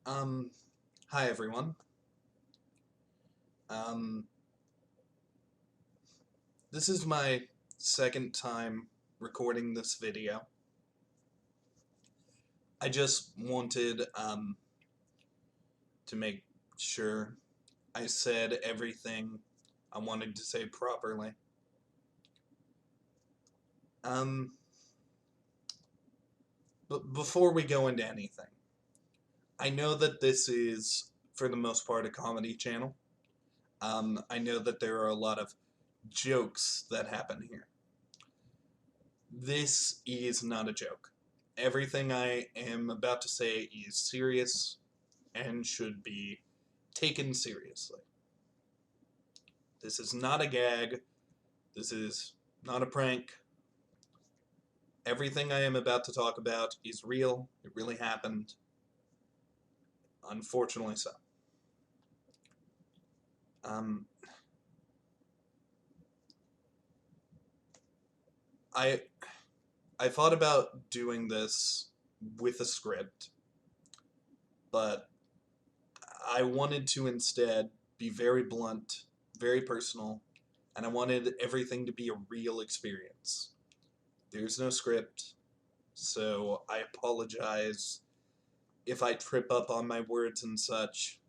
Um, Hi everyone. Um, this is my second time recording this video. I just wanted to make sure I said everything I wanted to say properly. Um, but before we go into anything, I know that this is, for the most part, a comedy channel. I know that there are a lot of jokes that happen here. This is not a joke. Everything I am about to say is serious and should be taken seriously. This is not a gag. This is not a prank. Everything I am about to talk about is real. It really happened. Unfortunately so. Um, I I thought about doing this with a script, but I wanted to instead be very blunt, very personal, and I wanted everything to be a real experience. There's no script, so I apologize if I trip up on my words and such,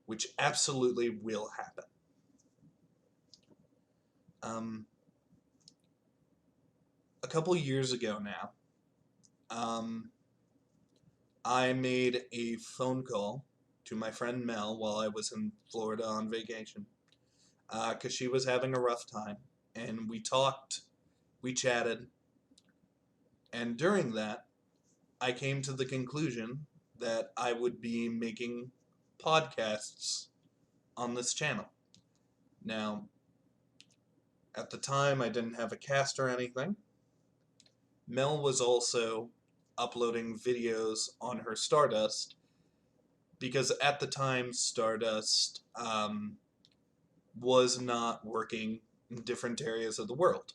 which absolutely will happen. Um, a couple years ago now, um, I made a phone call to my friend Mel while I was in Florida on vacation, because she was having a rough time, and we talked, we chatted, and during that, I came to the conclusion that I would be making podcasts on this channel. Now, at the time, I didn't have a cast or anything. Mel was also uploading videos on her Stardust because at the time, Stardust was not working in different areas of the world.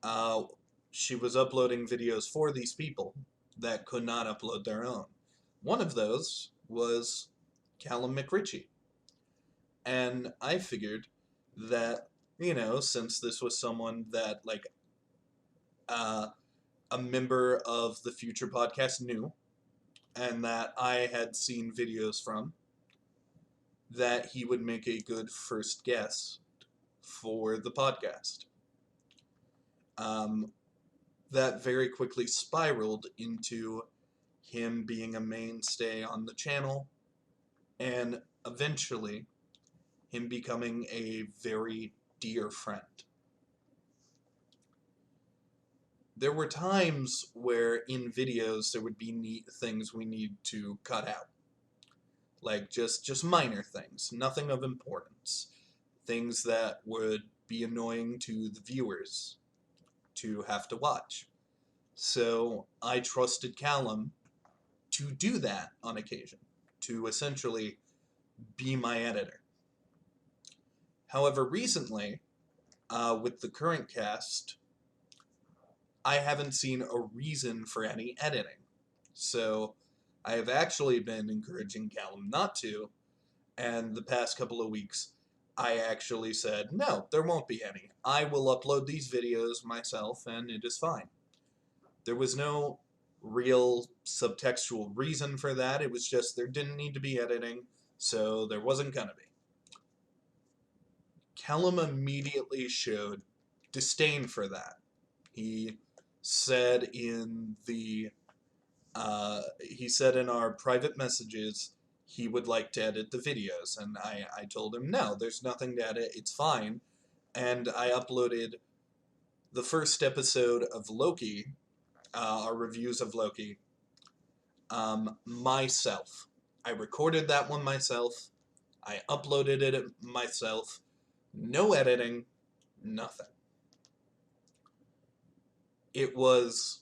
Uh, she was uploading videos for these people that could not upload their own. One of those was Calum Macritchie. And I figured that, since this was someone that, uh, a member of the Future podcast knew, and that I had seen videos from, that he would make a good first guest for the podcast. Um, that very quickly spiraled into him being a mainstay on the channel, and eventually him becoming a very dear friend. There were times where in videos there would be things we need to cut out, like just minor things, nothing of importance, things that would be annoying to the viewers to have to watch. So I trusted Calum to do that on occasion, to essentially be my editor. However, recently, with the current cast, I haven't seen a reason for any editing. So I have actually been encouraging Calum not to, and the past couple of weeks, I actually said, no, there won't be any. I will upload these videos myself, and it is fine. There was no real subtextual reason for that. It was just there didn't need to be editing, so there wasn't gonna be. Calum immediately showed disdain for that. He said he said in our private messages he would like to edit the videos, and I told him no, there's nothing to edit, it's fine. And I uploaded the first episode of Loki, our reviews of Loki, myself. I recorded that one myself. I uploaded it myself. No editing, nothing. It was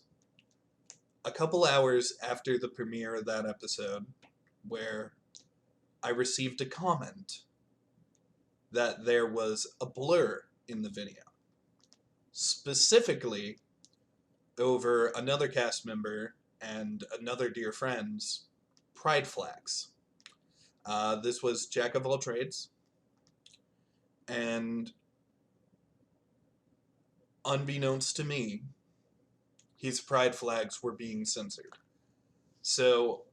a couple hours after the premiere of that episode where I received a comment that there was a blur in the video. Specifically over another cast member and another dear friend's pride flags. This was Jack of all trades, and unbeknownst to me, his pride flags were being censored. So,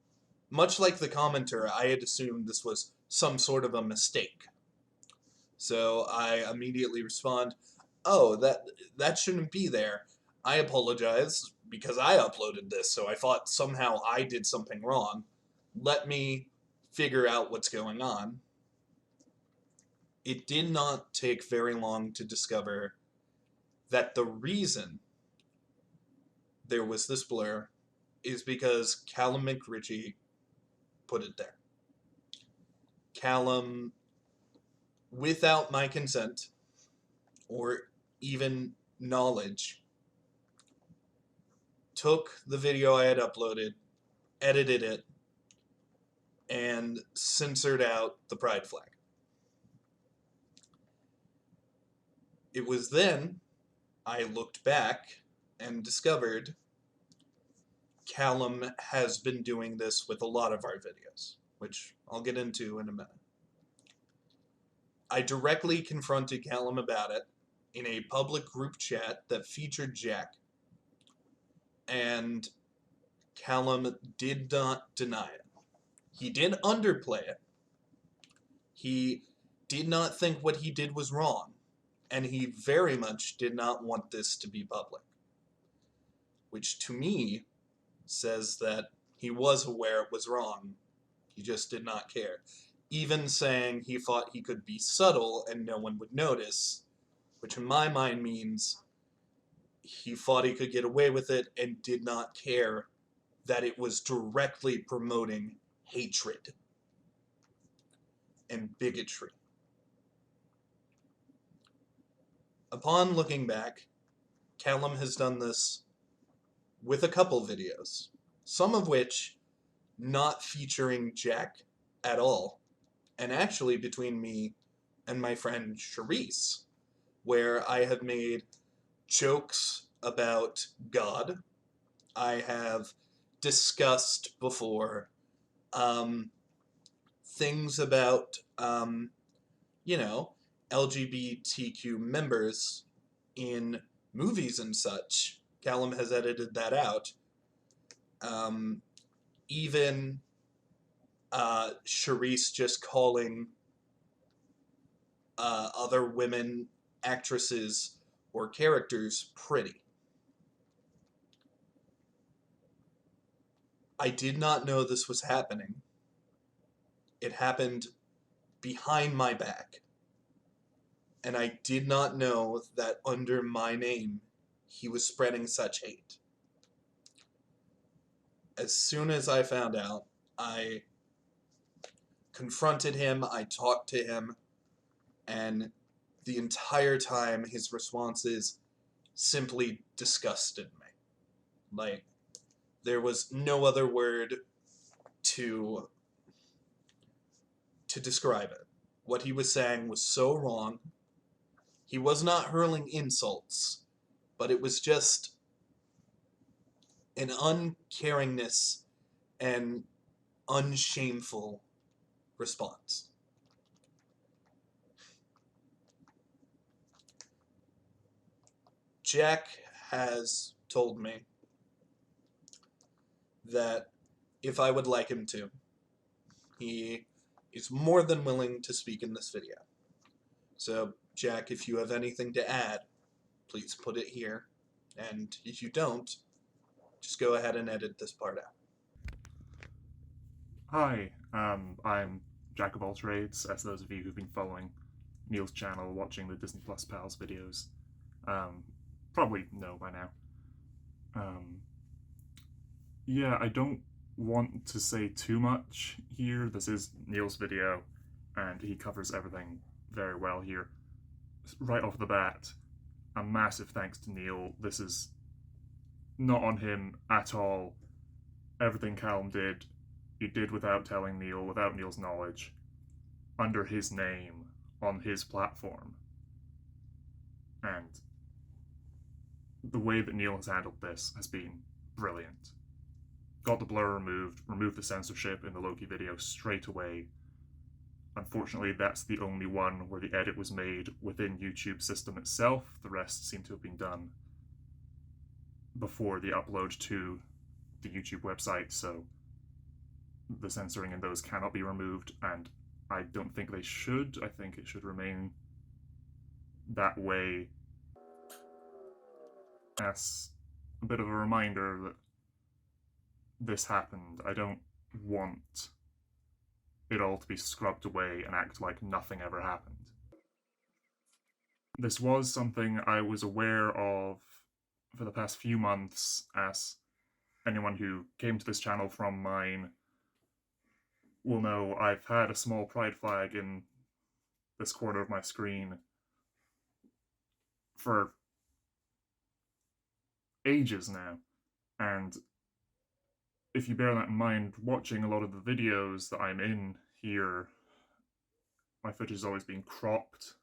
much like the commenter, I had assumed this was some sort of a mistake. So I immediately respond, "Oh, that shouldn't be there. I apologize because I uploaded this, so I thought somehow I did something wrong. Let me figure out what's going on." It did not take very long to discover that the reason there was this blur is because Calum Macritchie put it there. Calum, without my consent or even knowledge, took the video I had uploaded, edited it, and censored out the pride flag. It was then I looked back and discovered Calum has been doing this with a lot of our videos, which I'll get into in a minute. I directly confronted Calum about it in a public group chat that featured Jack, and Calum did not deny it. He did underplay it. He did not think what he did was wrong, and he very much did not want this to be public, which to me says that he was aware it was wrong. He just did not care. Even saying he thought he could be subtle and no one would notice, which in my mind means he thought he could get away with it and did not care that it was directly promoting hatred and bigotry. Upon looking back, Calum has done this with a couple videos, some of which not featuring Jack at all, and actually between me and my friend Charisse, where I have made jokes about God. I have discussed before things about, LGBTQ members in movies and such. Calum has edited that out. Even Charisse just calling other women actresses or characters pretty. I did not know this was happening. It happened behind my back. And I did not know that under my name, he was spreading such hate. As soon as I found out, I confronted him, I talked to him, and the entire time his responses simply disgusted me. Like, there was no other word to describe it. What he was saying was so wrong. He was not hurling insults, but it was just an uncaringness and unshameful response. Jack has told me that if I would like him to, he is more than willing to speak in this video. So, Jack, if you have anything to add, please put it here. And if you don't, just go ahead and edit this part out. Hi, I'm Jack of all trades, as those of you who've been following Neil's channel, watching the Disney Plus Pals videos, probably know by now. Yeah, I don't want to say too much here. This is Neil's video, and he covers everything very well here. Right off the bat, a massive thanks to Neil. This is not on him at all. Everything Calum did, he did without telling Neil, without Neil's knowledge, under his name, on his platform. And the way that Neil has handled this has been brilliant. got the blur removed the censorship in the Loki video straight away. Unfortunately, that's the only one where the edit was made within YouTube's system itself. The rest seem to have been done before the upload to the YouTube website, so the censoring in those cannot be removed, and I don't think they should. I think it should remain that way as a bit of a reminder that this happened. I don't want it all to be scrubbed away and act like nothing ever happened. This was something I was aware of for the past few months, as anyone who came to this channel from mine will know I've had a small pride flag in this corner of my screen for ages now, and if you bear that in mind, watching a lot of the videos that I'm in here, my footage has always been cropped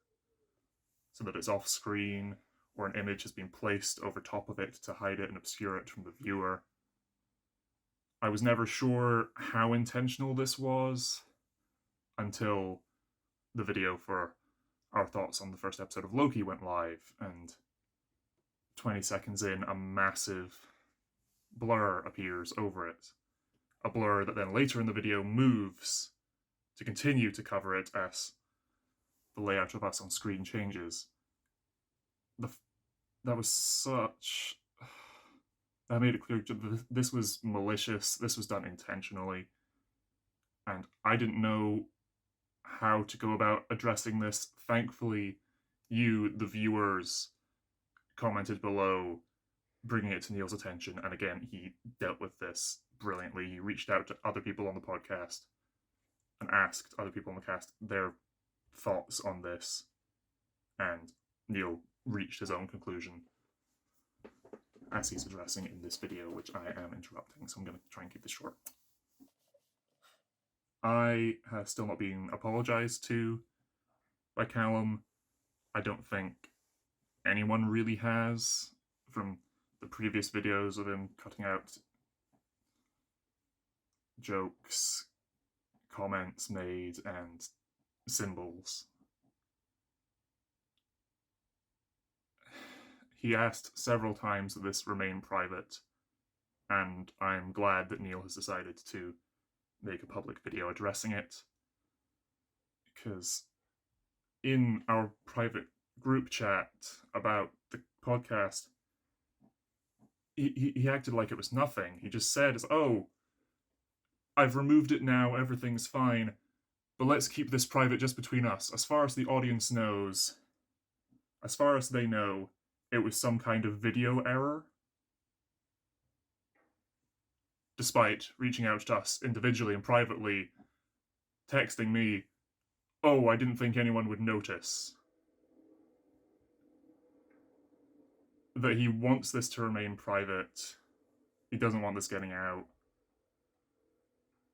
so that it's off screen, or an image has been placed over top of it to hide it and obscure it from the viewer. I was never sure how intentional this was until the video for our thoughts on the first episode of Loki went live, and 20 seconds in, a massive blur appears over it. A blur that then later in the video moves to continue to cover it as the layout of us on screen changes. That was such... That made it clear that this was malicious, this was done intentionally, and I didn't know how to go about addressing this. Thankfully, you, the viewers, commented below, bringing it to Neil's attention, and again, he dealt with this brilliantly. He reached out to other people on the podcast and asked other people on the cast their thoughts on this, and Neil reached his own conclusion as he's addressing it in this video, which I am interrupting, so I'm going to try and keep this short. I have still not been apologised to by Calum. I don't think anyone really has, from the previous videos of him cutting out jokes, comments made, and symbols. He asked several times that this remain private, and I'm glad that Neil has decided to make a public video addressing it, because in our private group chat about the podcast, he acted like it was nothing. He just said, oh, I've removed it now, everything's fine, but let's keep this private just between us. As far as the audience knows, as far as they know, it was some kind of video error. Despite reaching out to us individually and privately, texting me, oh, I didn't think anyone would notice. That he wants this to remain private. He doesn't want this getting out.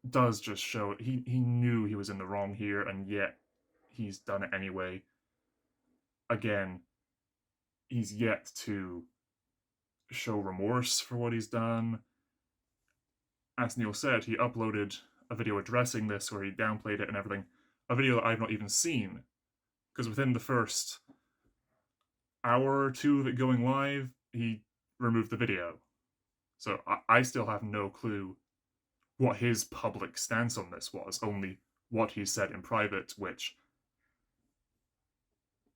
Does just show he knew he was in the wrong here, and yet he's done it anyway. Again, he's yet to show remorse for what he's done. As Neil said, he uploaded a video addressing this where he downplayed it and everything. A video that I've not even seen, because within the first hour or two of it going live, he removed the video. So I still have no clue what his public stance on this was, only what he said in private, which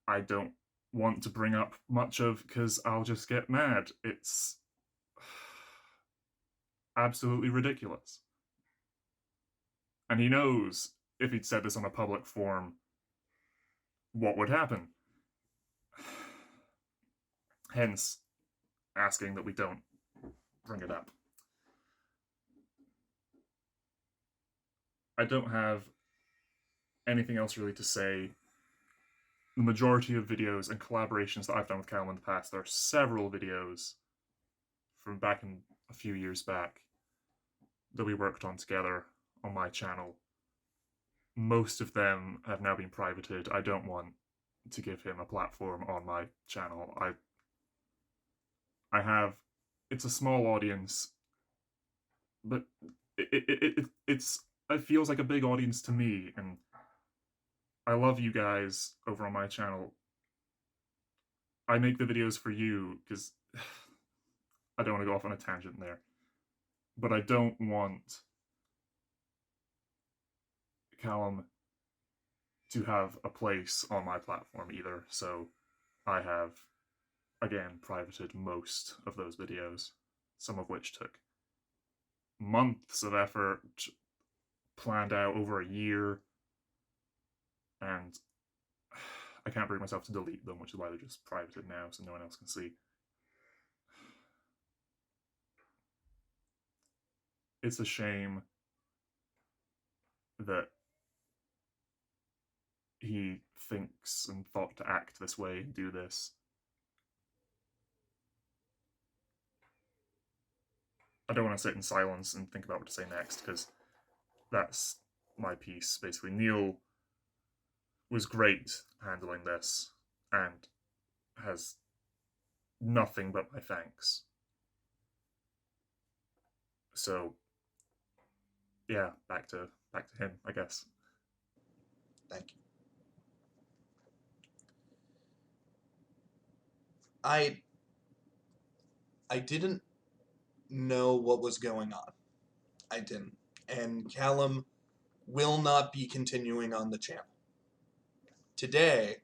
I don't want to bring up much of because I'll just get mad. It's absolutely ridiculous. And he knows if he'd said this on a public forum, what would happen. Hence, asking that we don't bring it up. I don't have anything else really to say. The majority of videos and collaborations that I've done with Calum in the past, there are several videos from back in a few years back that we worked on together on my channel. Most of them have now been privated. I don't want to give him a platform on my channel. I have, it's a small audience, but it feels like a big audience to me, and I love you guys over on my channel. I make the videos for you because I don't want to go off on a tangent there, but I don't want Calum to have a place on my platform either. So I have, again, privated most of those videos, some of which took months of effort, planned out over a year, and I can't bring myself to delete them, which is why they're just privated now so no one else can see. It's a shame that he thinks and thought to act this way and do this. I don't want to sit in silence and think about what to say next because that's my piece. Basically, Neil was great handling this and has nothing but my thanks. So yeah, back to him, I guess. Thank you. I I didn't know what was going on. I didn't. And Callum will not be continuing on the channel. Today,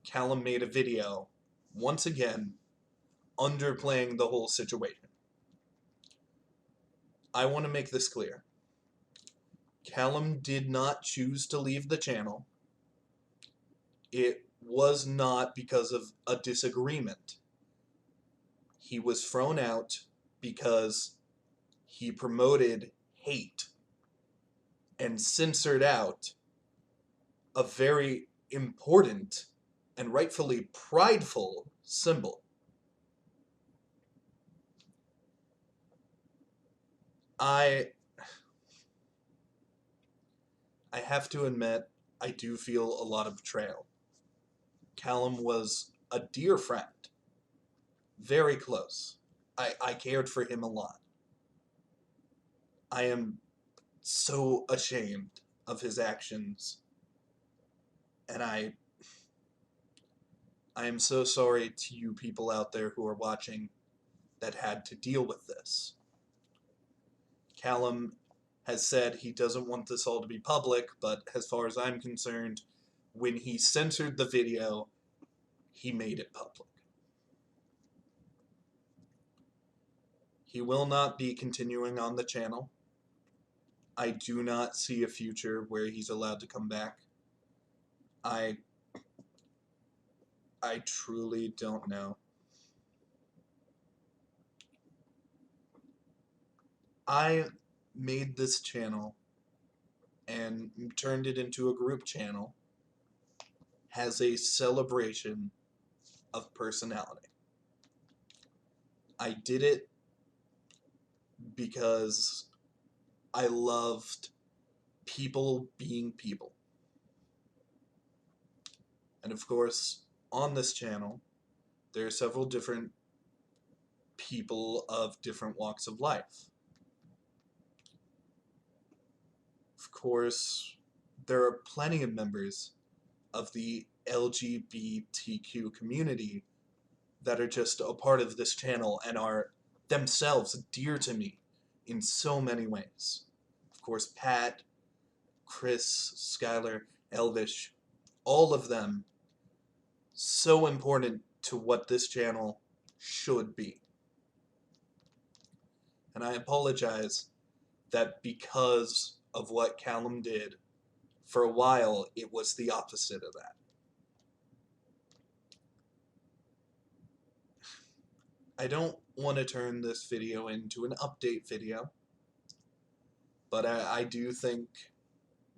Callum made a video, once again, underplaying the whole situation. I want to make this clear. Callum did not choose to leave the channel. It was not because of a disagreement. He was thrown out because he promoted hate and censored out a very important and rightfully prideful symbol. I I have to admit, I do feel a lot of betrayal. Callum was a dear friend, very close. I cared for him a lot. I am so ashamed of his actions, and I am so sorry to you people out there who are watching that had to deal with this. Callum has said he doesn't want this all to be public, but as far as I'm concerned, when he censored the video, he made it public. He will not be continuing on the channel. I do not see a future where he's allowed to come back. I truly don't know. I made this channel and turned it into a group channel as a celebration of personality. I did it because I loved people being people. And of course, on this channel, there are several different people of different walks of life. Of course, there are plenty of members of the LGBTQ community that are just a part of this channel and are themselves dear to me in so many ways. Of course, Pat, Chris, Skylar, Elvish, all of them so important to what this channel should be. And I apologize that because of what Calum did, for a while it was the opposite of that. I don't want to turn this video into an update video, but I do think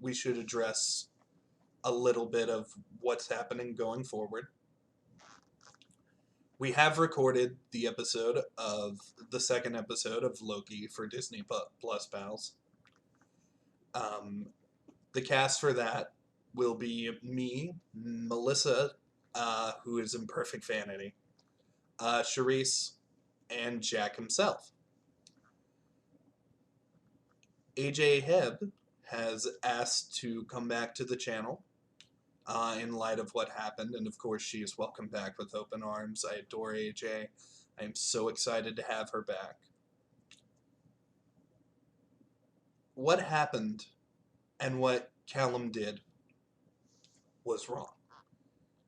we should address a little bit of what's happening going forward. We have recorded the second episode of Loki for Disney Plus Pals. The cast for that will be me, Melissa, who is in Perfect Vanity, Charisse, and Jack himself. AJ Heb has asked to come back to the channel in light of what happened, and of course she is welcome back with open arms. I adore AJ. I am so excited to have her back. What happened and what Calum did was wrong.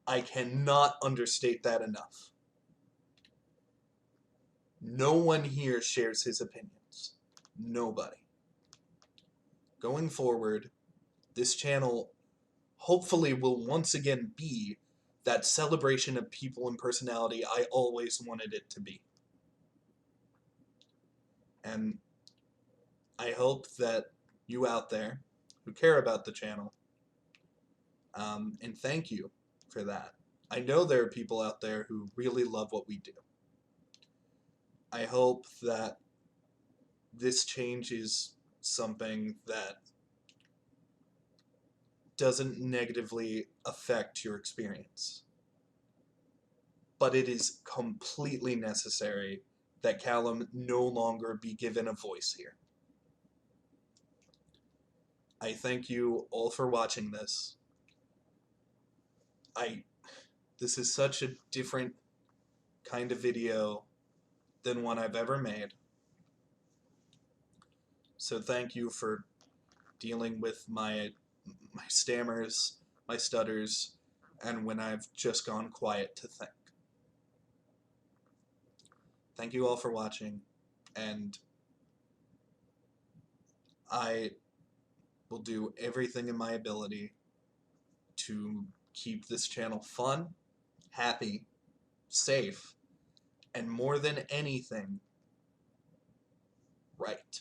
I cannot understate that enough. No one here shares his opinions. Nobody. Going forward, this channel hopefully will once again be that celebration of people and personality I always wanted it to be. And I hope that you out there who care about the channel, and thank you for that. I know there are people out there who really love what we do. I hope that this change is something that doesn't negatively affect your experience. But it is completely necessary that Calum no longer be given a voice here. I thank you all for watching this. This is such a different kind of video than one I've ever made. So thank you for dealing with my stammers, my stutters, and when I've just gone quiet to think. Thank you all for watching, and I will do everything in my ability to keep this channel fun, happy, safe, and more than anything, right.